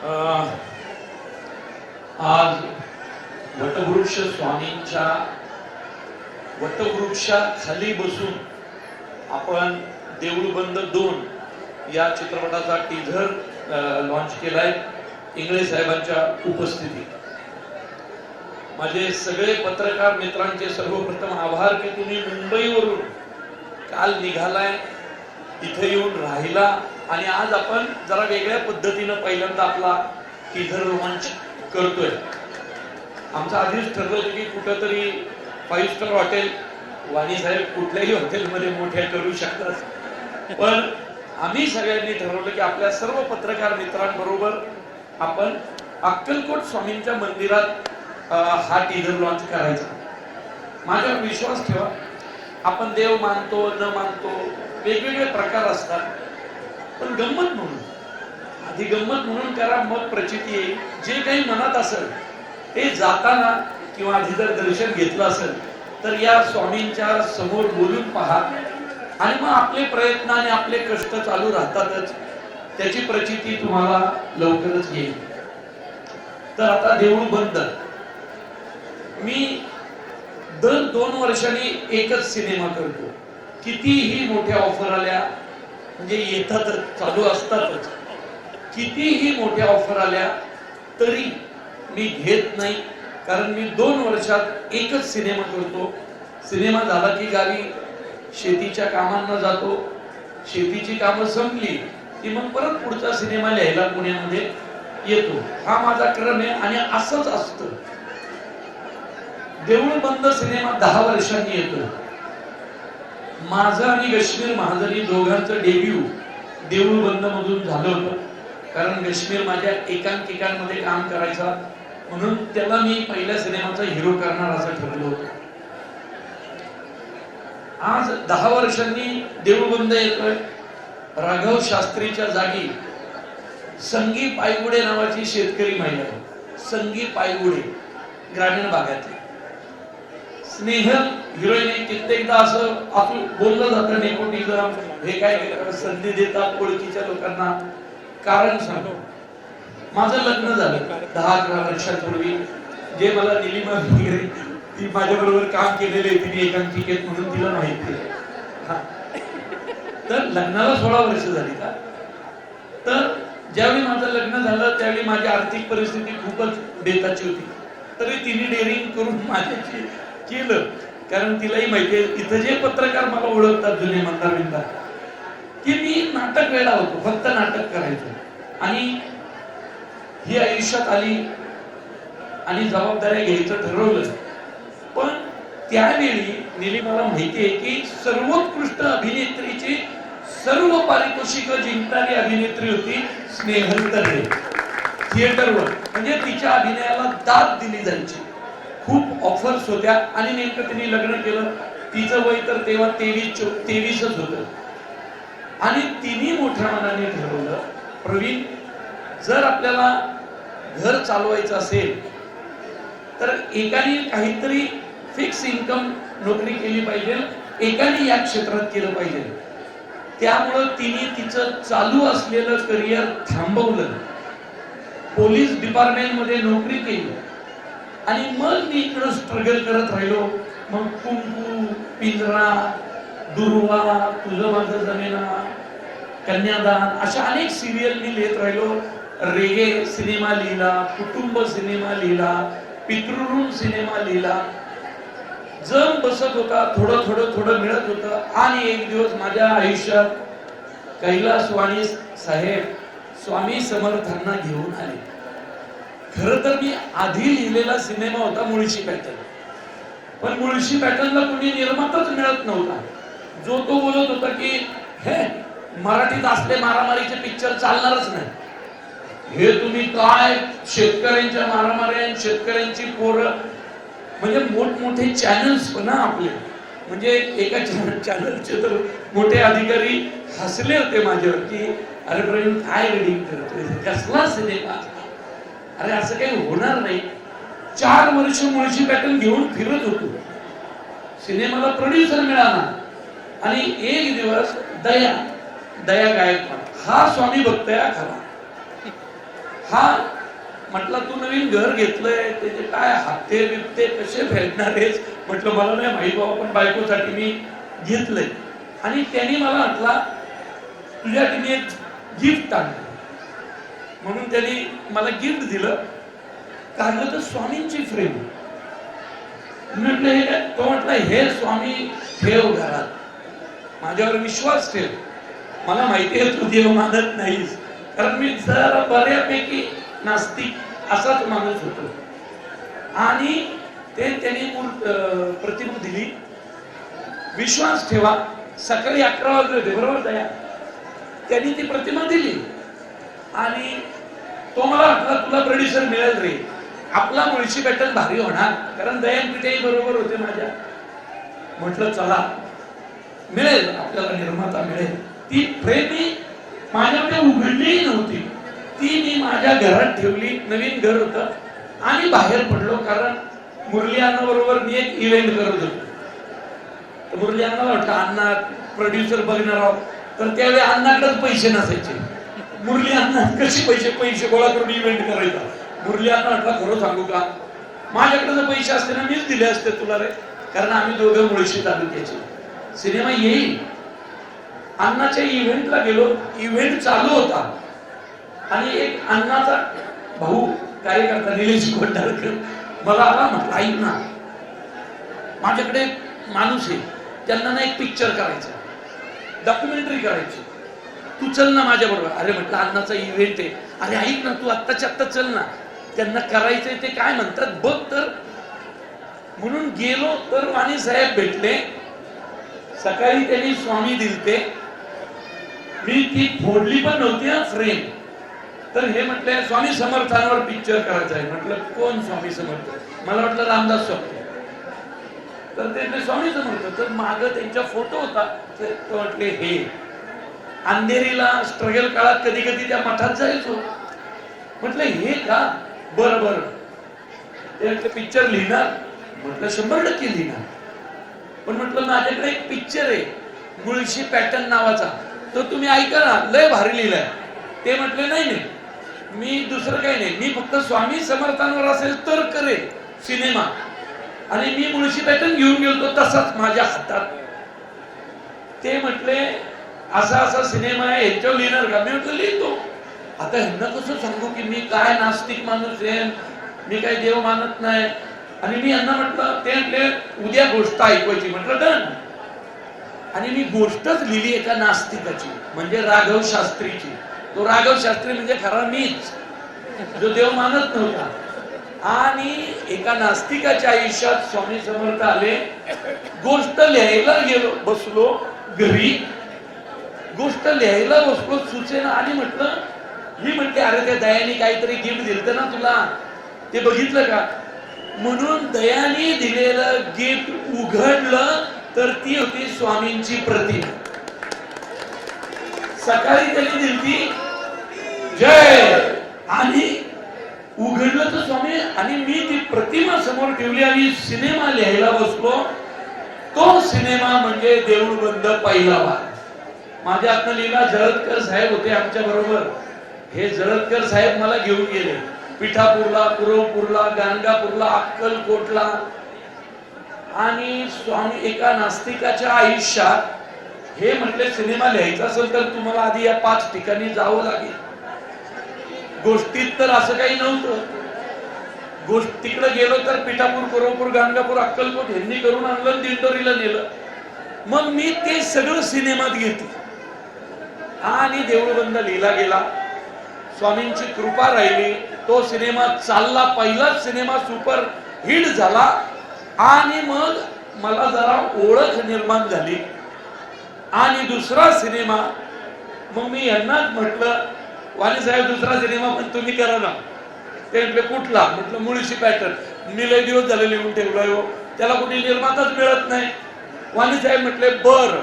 आज वटवृक्ष स्वामींच्या वटवृक्षाखाली बसून आपण देऊळ बंद 2 या चित्रपटाचा टीझर लॉन्च केलाय इंगळे साहेबांच्या उपस्थितीत। माझे सगळे पत्रकार मित्रांचे सर्वप्रथम आभार की तुम्ही मुंबईवरून काल निघालाय, इथे येऊन राहिला आणि आज आपण जरा वेगळ्या पद्धतीने पहिल्यांदा आपला टीझर लॉन्च करतोय। आमचं आधीच ठरलं होतं की कुठेतरी 5 स्टार हॉटेल, वाणी साहेब कुठल्याही हॉटेलमध्ये मोठ्या करू शकतात, पण आम्ही सगळ्यांनी ठरवलं की आपल्या सर्व पत्रकार मित्रांबरोबर आपण अक्कलकोट स्वामींच्या मंदिरात हा टीझर लॉन्च करायचा। माझ्यावर विश्वास ठेवा, आपण देव मानतो न मानतो वेगवेगळे प्रकार असतात, पण गंमत म्हणून आधी गंमत म्हणून करा, मग प्रचिती येईल। जे काही मनात असेल ते जाताना किंवा आधी जर दर्शन घेतलं असेल तर या स्वामींच्या समोर बोलून पहा आणि मग आपले प्रयत्न आणि आपले कष्ट चालू राहतातच, त्याची प्रचिती तुम्हाला लवकरच येईल। तर आता देऊळ बंद, मी दर 2 वर्षांनी एकच सिनेमा करतो। कितीही मोठ्या ऑफर आल्या, म्हणजे येतातच, चालू असतातच, कितीही मोठ्या ऑफर आल्या तरी मी घेत नाही, कारण मी 2 वर्षात एकच सिनेमा करतो। सिनेमा झाला की गावी शेतीच्या कामांना जातो, शेतीची कामं संपली की मग परत पुढचा सिनेमा लिहायला पुण्यामध्ये येतो। हा माझा क्रम आहे आणि असंच असतं। देऊळ बंद सिनेमा 10 वर्षांनी येतो। माझं आणि गश्मीर महाजनी दोघांचं डेब्यू देऊळ बंद मधून झालं होतं, कारण गश्मीर माझ्या एकांकिकांमध्ये काम करायचा, म्हणून त्याला मी पहिल्या सिनेमाचा हिरो करणार असं ठरवलं होतं। आज 10 वर्षांनी देऊळ बंद येतोय। राघव शास्त्रीच्या जागी संगी पायगुडे नावाची शेतकरी महिला आहे, संगी पायगुडे, ग्रामीण भागातली। स्नेहल हिरोईन, कित्येकदा असं बोललं जातं नेपोटिझम, हे काय संधी देतात ओळखीच्या लोकांना। कारण सांगतो, माझं लग्न झालं 10-11 वर्षांपूर्वी, जे मला निलिमा वगैरे ती माझ्या बरोबर काम केलेले तिने एकांकिकेत म्हणून तिला माहिती आहे। तर लग्नाला 16 वर्ष झाली का, तर ज्यावेळी माझं लग्न झालं त्यावेळी माझी आर्थिक परिस्थिती खूपच बेताची होती, तरी तिने डेअरिंग करून माझ्याशी केलं, कारण तिलाही माहितीये इथं जे पत्रकार मला ओळखतात जुने मंदार की मी नाटक वेडा होतो, फक्त नाटक करायचो आणि ही आयुष्यात आली आणि जबाबदाऱ्या घ्यायचं ठरवलं। पण त्यावेळी निलिमाला माहितीये की सर्वोत्कृष्ट अभिनेत्रीची सर्व पारितोषिक जिंकणारी अभिनेत्री होती स्नेहल तर्डे थिएटरवर, म्हणजे तिच्या अभिनयाला दाद दिली जायची, खूप ऑफर्स होत्या। आणि नेमकं तिने लग्न केलं, तिचं वय तर तेव्हा 23च होतं आणि तिने मोठ्या मनाने ठरवलं, प्रवीण जर आपल्याला घर चालवायचं असेल तर एकाने काहीतरी फिक्स इन्कम नोकरी केली पाहिजे, एकाने या क्षेत्रात केलं पाहिजे। त्यामुळं तिने तिचं चालू असलेलं करिअर थांबवलं, पोलीस डिपार्टमेंट मध्ये नोकरी केली आणि मग मी इकडं स्ट्रगल करत राहिलो। मग कुंकू, पिंजरा, दुर्वा, तुझं माझं जमेना, कन्यादान अशा अनेक सिरियल मी लिहित राहिलो। रेगे सिनेमा लिहिला, कुटुंब सिनेमा लिहिला, पितृऋण सिनेमा लिहिला। जम बसत होता, थोडं थोडं थोडं मिळत होतं आणि एक दिवस माझ्या आयुष्यात कैलास वाणी साहेब स्वामी समर्थांना घेऊन आले। खरं तर मी आधी लिहिलेला सिनेमा होता मुळशी पॅटर्न, पण मुळशी पॅटर्नला कोणी निर्माताच मिळत नव्हता। जो तो बोलत होता की हे मराठीत असले मारामारीचे पिक्चर चालणारच नाही, हे तुम्ही काय शेतकऱ्यांच्या मारामाऱ्या, शेतकऱ्यांची पोरं, म्हणजे मोठमोठे चॅनल्स पण आपले, म्हणजे एका चॅनलचे तर मोठे अधिकारी हसले होते माझ्यावर की अरे प्रवीण काय रीडिंग करतोय, कसला सिनेमा, अरे असं काही होणार नाही। 4 वर्ष मुळशी पॅटर्न घेऊन फिरत होतो, सिनेमाला प्रोड्युसर मिळाला आणि एक दिवस दया गायकवाड, हा स्वामी भक्त आहे खरा, हा म्हटलं तू नवीन घर घेतलंय त्याचे काय हप्ते बिप्ते कसे फेडणार आहेस? म्हटलं मला नाही माहित बाबा, पण बायकोसाठी मी घेतलंय. आणि त्यांनी मला म्हटला तुझ्यासाठी एक गिफ्ट आणलं, म्हणून त्यांनी मला गिफ्ट दिलं. काढलं तर स्वामींची फ्रेम. म्हटलं हे काय? तो म्हटलं हे स्वामी ठेव घरात, माझ्यावर विश्वास ठेव. मला माहिती आहे तू देव मानत नाहीस, कारण मी जरा बऱ्यापैकी नास्तिक असाच माणूस होतो. आणि ते त्यांनी प्रतिमा दिली. विश्वास ठेवा, सकाळी 11 वाजले होते बरोबर दया, त्यांनी ती प्रतिमा दिली. आणि तो मला म्हटला तुला प्रोड्युसर मिळेल रे, आपला मुळशी पॅटर्न भारी होणार, कारण दयान पिठेही बरोबर होते माझ्या. म्हटलं चला मिळेल आपल्याला, निर्माता मिळेल. ती फ्रेम मी माझ्याकडे उघडलीही नव्हती, ती मी माझ्या घरात ठेवली. नवीन घर होतं आणि बाहेर पडलो, कारण मुरली अण्णा बरोबर मी एक इव्हेंट करत होतो. मुरली अण्णाला वाटतं अण्णा प्रोड्युसर बघणार आहोत, तर त्यावेळी अण्णाकडेच पैसे नसायचे. मुरली अण्णा कशी पैसे गोळा करून इव्हेंट करायचा. मुरली अण्णा म्हटला खरं सांगू का, माझ्याकडे जर पैसे असते ना मीच दिले असते तुला रे, कारण आम्ही दोघं मुळशी तालुक्याचे. सिनेमा येईल. अण्णाच्या इव्हेंटला गेलो, इव्हेंट चालू होता आणि एक अण्णाचा भाऊ कार्यकर्ता निलेश कोंढाळकर मला आला, म्हटलं ऐक ना, माझ्याकडे माणूस आहे, त्यांना ना एक पिक्चर करायचा, डॉक्युमेंटरी करायची, तू चल ना माझ्या बरोबर. अरे म्हटलं अण्णाचा इव्हेंट आहे. अरे ऐक ना तू आत्ताच्या आत्ता चल ना, त्यांना करायचंय ते काय म्हणतात बघ तर. म्हणून गेलो तर वाणी साहेब भेटले. सकाळी त्यांनी स्वामी दिलते, मी ती फोडली पण नव्हती फ्रेम. तर हे म्हटले स्वामी समर्थांवर पिक्चर करायचा आहे. म्हटलं कोण स्वामी समर्थ? मला वाटलं रामदास स्वामी. तर ते स्वामी समर्थ, तर माग त्यांचा फोटो होता. ते म्हटले हे अंधेरीला स्ट्रगल काळात कधी कधी त्या मठात जायचो. म्हटलं हे का? बरं बरं. ते पिक्चर लिहिणार? म्हटलं 100% लिहिणार. पण म्हटलं माझ्याकडे एक पिक्चर आहे मुळशी पॅटर्न नावाचा, तो तुम्ही ऐका ना, लय भारी लिहिलाय. ते म्हटले नाही नाही, मी दुसरं काही नाही, मी फक्त स्वामी समर्थांवर असेल तर करेल सिनेमा. आणि मी मुळशी पॅटर्न घेऊन गेलो तसाच माझ्या हातात. ते म्हटले असा असा सिनेमा आहे, ह्याच्यावर लिहिणार का? मी म्हटलं लिहितो. आता ह्यांना कसं सांगू की मी काय नास्तिक माणूस आहे, मी काही देव मानत नाही. आणि मी यांना म्हटलं, ते म्हटले उद्या गोष्ट ऐकवायची. म्हटलं डन. आणि मी गोष्टच लिहिली एका नास्तिकाची, म्हणजे राघव शास्त्रीची. तो राघव शास्त्री म्हणजे खरा मीच, जो देव मानत नव्हता. आणि एका नास्तिकाच्या आयुष्यात स्वामी समर्थ आले. गोष्ट लिहायला गेलो, बसलो घरी, गोष्ट लिहायला बसलो, सुचेना. आणि म्हटलं ही म्हणते अरे त्या दयानी काहीतरी गिफ्ट दिलं ना तुला, ते बघितलं का? म्हणून दयानी दिलेलं गिफ्ट उघडलं तर ती होती स्वामींची प्रतिमा. सकाळी त्यांनी दिली जय, आणि उघडलं तर स्वामी. आणि मी ती प्रतिमा समोर ठेवली आणि सिनेमा लिहायला बसलो. तो सिनेमा म्हणजे देऊळ बंद पहिला भाग. माझ्या हातनं लिहिला. जळदकर साहेब होते आमच्या बरोबर. हे जळदकर साहेब मला घेऊन गेले पिठापूरला, पुरवपूरला, गाणगापूरला, अक्कलकोटला. आणि स्वामी एका नास्तिकाच्या आयुष्यात हे म्हटले सिनेमा लिहायचा असेल तर तुम्हाला आधी या 5 ठिकाणी जावं लागेल. गोष्टीत तर असं काही नव्हतं. गोष्ट तिकडे गेलो तर पिठापूर, पुरवपूर, गाणगापूर, अक्कलकोट यांनी करून आणलं, दिंडोरीला नेलं. मग मी ते सगळं सिनेमात घेतलं आणि देऊळबंद लिहिला गेला. स्वामींची कृपा राहिली, तो सिनेमा चालला. पहिलाच सिनेमा सुपर हिट झाला. आणि मग मला जरा ओळख निर्माण झाली. आणि दुसरा सिनेमा मग मी यांनाच म्हटलं वाणी साहेब दुसरा सिनेमा पण तुम्ही करा ना. ते म्हटले कुठला? म्हटलं मुळशी पॅटर्न. मी लय दिवस झाले लिहून ठेवलाय हो, त्याला कुठे निर्माताच मिळत नाही. वाणी साहेब म्हटले बर.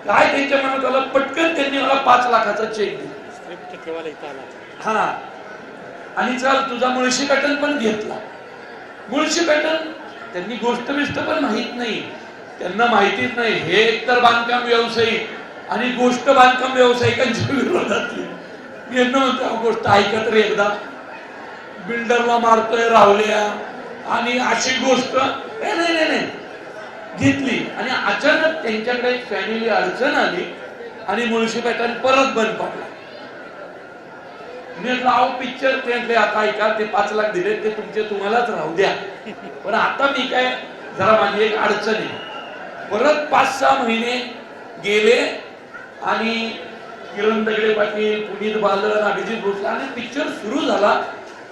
काय त्यांच्या मनात आलं, पटकन त्यांनी मला 5 लाखाचा चेक दिला. हा, आणि चल तुझा मुळशी पॅटर्न पण घेतला. मुळशी पॅटर्न त्यांनी गोष्ट बिष्ट पण माहित नाही, त्यांना माहितीच नाही. हे एकतर बांधकाम व्यावसायिक आणि गोष्ट बांधकाम व्यावसायिकांच्या विरोधातली. मी म्हणतो गोष्ट ऐका तरी एकदा. बिल्डरला मारतोय राहुल्या आणि अशी गोष्ट नाही घेतली आणि अचानक त्यांच्याकडे एक फॅमिली अडचण आली आणि मुळशी पॅटर्न परत बंद पडला. मी म्हटलं पिक्चर ते आता ऐका ते 5 लाख दिले ते तुमचे तुम्हालाच राहू द्या, पण आता मी काय जरा माझी एक अडचण आहे. परत 5-6 महिने गेले आणि किरण दगडे पाटील, पुनीत बालन, अभिजित भोसले आणि पिक्चर सुरू झाला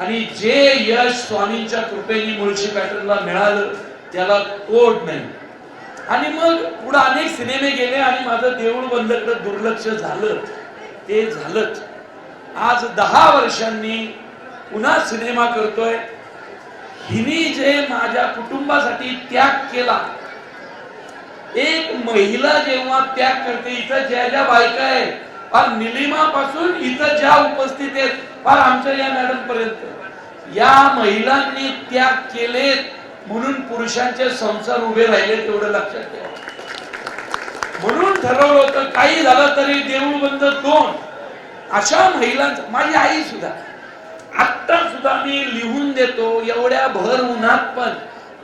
आणि जे यश स्वामींच्या कृपेने मुळशी पॅटर्नला मिळालं त्याला तोड नाही. आणि मग पुढे अनेक सिनेमे गेले आणि माझं देऊळ बंदकडे दुर्लक्ष झालं ते झालंच. आज 10 वर्षांनी पुन्हा सिनेमा करतोय. हिने जे माझ्या कुटुंबासाठी त्याग केला, एक महिला जेव्हा त्याग करते, इथं ज्या बायका आहेत फार निलिमापासून इथं ज्या उपस्थित आहेत फार आमच्या या मॅडम पर्यंत, या महिलांनी त्याग केलेत म्हणून पुरुषांचे संसार उभे राहिले, तेवढं लक्षात ठेवा. म्हणून ठरवलं होतं काही झालं तरी देऊळ बंद 2 अशा महिलांचं. माझी आई सुद्धा आता सुद्धा मी लिहून देतो एवढ्या भर उन्हात, पण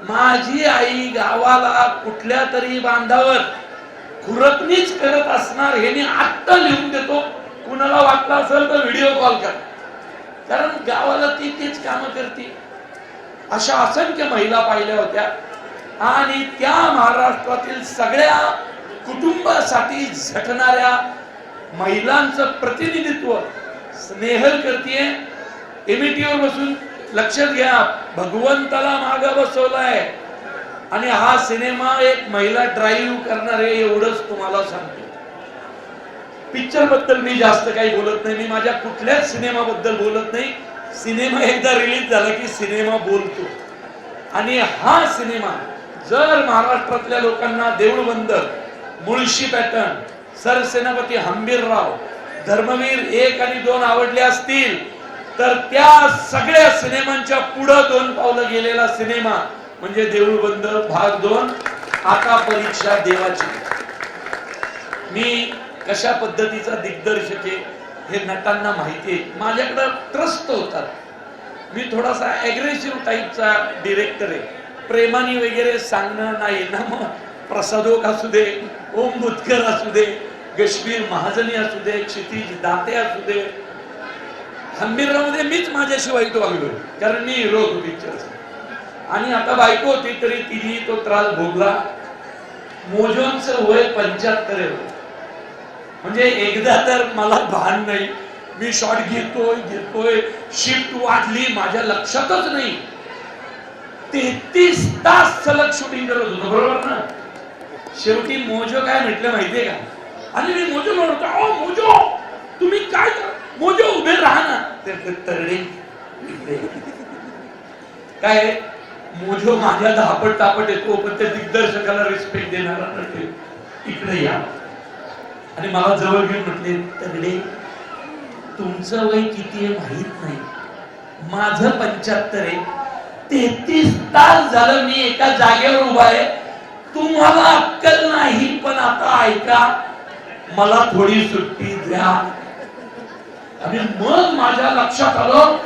माझी आई गावाला कुठल्या तरी बांधावर खुरपणीच करत असणार हे मी आत्ता लिहून देतो. कुणाला वाटलं असेल तर व्हिडिओ कॉल करा, कारण गावाला ती तीच कामं करते. अशा असंख्य महिला पाहिल्या होत्या आणि त्या महाराष्ट्रातील सगळ्या कुटुंबासाठी झटणाऱ्या महिलांचं प्रतिनिधित्व स्नेहल करतीये. एमईटीवर बसून लक्षात घ्या, भगवंताला मागे बसवलाय आणि हा सिनेमा एक महिला ड्राईव्ह करणार आहे, एवढंच तुम्हाला सांगतो. पिक्चर बद्दल मी जास्त काही बोलत नाही, मी माझ्या कुठल्याच सिनेमाबद्दल बोलत नाही. सिनेमा एकदा रिलीज झाला की सिनेमा बोलतो. आणि हा सिनेमा जर महाराष्ट्रातल्या लोकांना देऊळ बंद, मुळशी पॅटर्न, सरसेनापती हंबीरराव, धर्मवीर 1 आणि 2 आवडले असतील तर त्या सगळ्या सिनेमांच्या पुढे 2 पावलं गेलेला सिनेमा म्हणजे देऊळ बंद भाग 2. आता परीक्षा देवाची. मी कशा पद्धतीचा दिग्दर्शक आहे हे नटांना माहिती आहे. माझ्याकडे ट्रस्ट होतात. मी थोडासा अग्रेसिव्ह टाईपचा डिरेक्टर आहे. प्रेमाने वगैरे सांगणं नाही ना. मग प्रसादोक असू दे, ओम बुतकर असू दे, गश्मीर महाजनी असू दे, क्षितिज दाते असू दे, हंबीरराव मध्ये मीच माझ्याशी वाईट वागलो, कारण मी हिरो होतो पिक्चरचा. आणि आता बायको होती तरी तिने तो त्रास भोगला. मोजोंचं वय 75 आहे. म्हणजे एकदा तर मला भान नाही, मी शॉट घेतोय, शिफ्ट वाढली, माझ्या लक्षातच नाही. 33 तास सलग शूटिंग करत होतो, बरोबर ना. शेवटी मोजो काय म्हटलं माहितीये का, आणि मी मोजो म्हणतो, ओ मोजो तुम्ही काय, मोजो उभे राहा ना. तरडे काय, मोजो माझ्या धापट तापट येतो, पण त्या दिग्दर्शकाला रिस्पेक्ट देणारा नटे इकडे या. आणि मला जवळ घेऊन म्हटले, तरडे तुमचं वय किती आहे माहित नाही, माझं 75 आहे. 33 तास झालं मी एका जागेवर उभा आहे, तुम्हाला अक्कल नाही. पण आता ऐका, मला थोडी सुट्टी द्या. आणि मग माझ्या लक्षात आलं,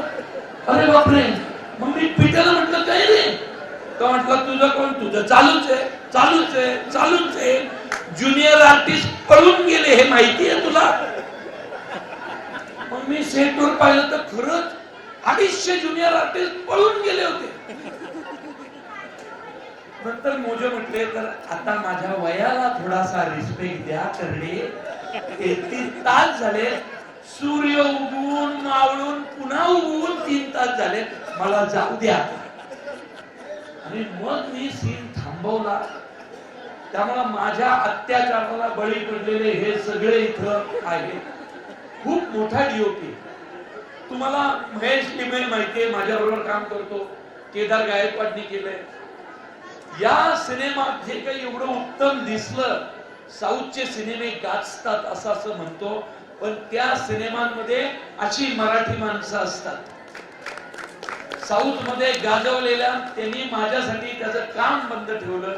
अरे बापरे. मग मी पिटाला म्हटलं, काय रे. तो म्हटलं, तुझं कोण, तुझं चालूच आहे. ज्युनियर आर्टिस्ट पळून गेले हे माहिती आहे तुला. मग मी सेटवर पाहिलं तर खरंच 250 ज्युनियर आर्टिस्ट पळून गेले होते. नंतर मोजे म्हटले, तर आता माझ्या वयाला थोडासा रिस्पेक्ट द्या करडे. 33 तास झाले, सूर्य उगवून मावळून पुन्हा उगवून 3 तास झाले, मला जाऊ द्या. आणि मग मी सीन थांबवला. त्यामुळे माझ्या अत्याचाराला बळी पडलेले हे सगळे इथं आहे. खूप मोठा डीओपी. तुम्हाला महेश लिमये माहितीये, माझ्या बरोबर काम करतो, केदार गायकवाडनी केलंय. या सिनेमात जे काही एवढं उत्तम दिसलं, साऊथचे सिनेमे गाजतात असं म्हणतो, पण त्या सिनेमांमध्ये अशी मराठी माणसं असतात. साऊथ मध्ये गाजवलेल्या त्यांनी माझ्यासाठी त्याचं काम बंद ठेवलं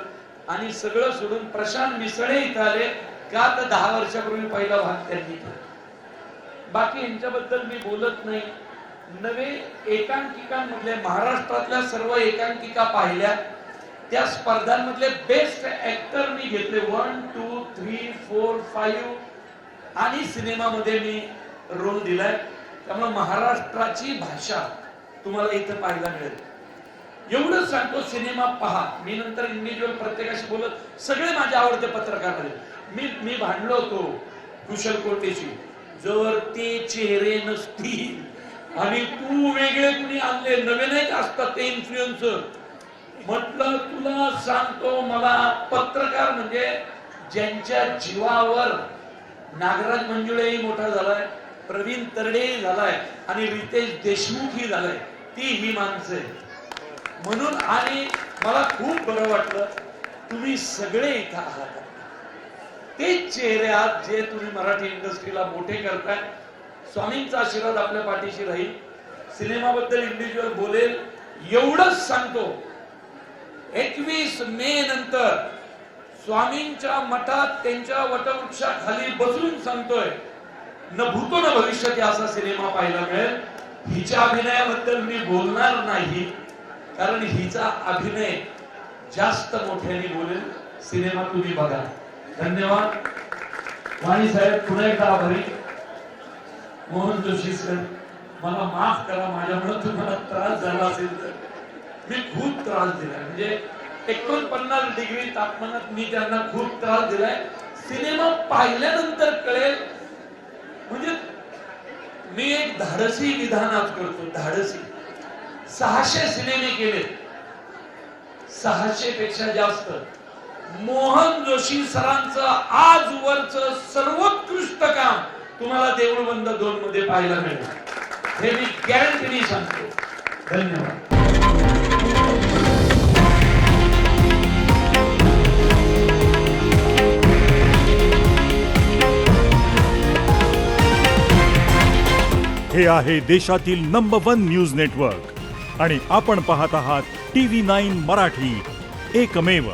आणि सगळं सोडून प्रशांत मिसळे इथं आले. का तर 10 वर्षापूर्वी पहिला भाग त्यांनी केला. बाकी यांच्याबद्दल मी बोलत नाही. नवे एकांकिकांमधले महाराष्ट्रातल्या सर्व एकांकिका पाहिल्या. त्या स्पर्धांमधले बेस्ट ऍक्टर मी घेतले 1, 2, 3, 4, 5 आणि सिनेमामध्ये मी रोल दिलाय. त्यामुळे महाराष्ट्राची भाषा तुम्हाला इथं पाहायला मिळेल. एवढं सांगतो, सिनेमा पहा. मी नंतर इंडिव्हिज्युअल प्रत्येकाशी बोलत, सगळे माझे आवडते पत्रकार आले. मी भांडलो होतो कुशल कोटेशी, जर ते चेहरे नसतील आणि तू वेगळे कुणी आणले, नवे नाही असतात ते इन्फ्लुएन्सर. म्हटलं तुला सांगतो, मला पत्रकार म्हणजे ज्यांच्या जीवावर नागराज मंजुळेही मोठा झालाय, प्रवीण तरडेही झालाय आणि रितेश देशमुखही झालाय, ती ही माणसं आहे. म्हणून आणि मला खूप बरं वाटलं तुम्ही सगळे इथं आहात. ते चेहरे आहात जे तुम्ही मराठी इंडस्ट्रीला मोठे करताय. स्वामींचा आशीर्वाद आपल्या पाठीशी राहील. सिनेमाबद्दल इंडिव्हिज्युअल बोलेल. एवढंच सांगतो, 21 मे नंतर स्वामींच्या मठात त्यांच्या वटवृक्षाखाली बसून सांगतोय, न भूतो न भविष्यती असा सिनेमा पाहायला मिळेल. हिच्या अभिनयाबद्दल मी बोलणार नाही, कारण हिचा अभिनय जास्त मोठ्याने बोलेल. सिनेमा तुम्ही बघा. धन्यवाद. वाणी साहेब पुन्हा एकदा आभारी. मोहन जोशी सर, मला माफ करा, माझ्यामुळे तुम्हाला त्रास झाला असेल तर. मी खूप त्रास दिलाय, म्हणजे 49 डिग्री तापमानात मी त्यांना खूप त्रास दिलाय. सिनेमा पाहिल्यानंतर कळेल. म्हणजे मी एक धाडसी विधान आज करतो, धाडसी. 600 सिनेमे केले, 600 पेक्षा जास्त. मोहन जोशी सरांचं आजवरचं सर्वोत्कृष्ट काम तुम्हाला देऊळ बंद 2 मध्ये पाहायला मिळेल, हे मी गॅरंटीने सांगतो. धन्यवाद. हे आहे देशातील नंबर 1 न्यूज नेटवर्क आणि आपण पाहत आहात TV9 मराठी, एकमेव.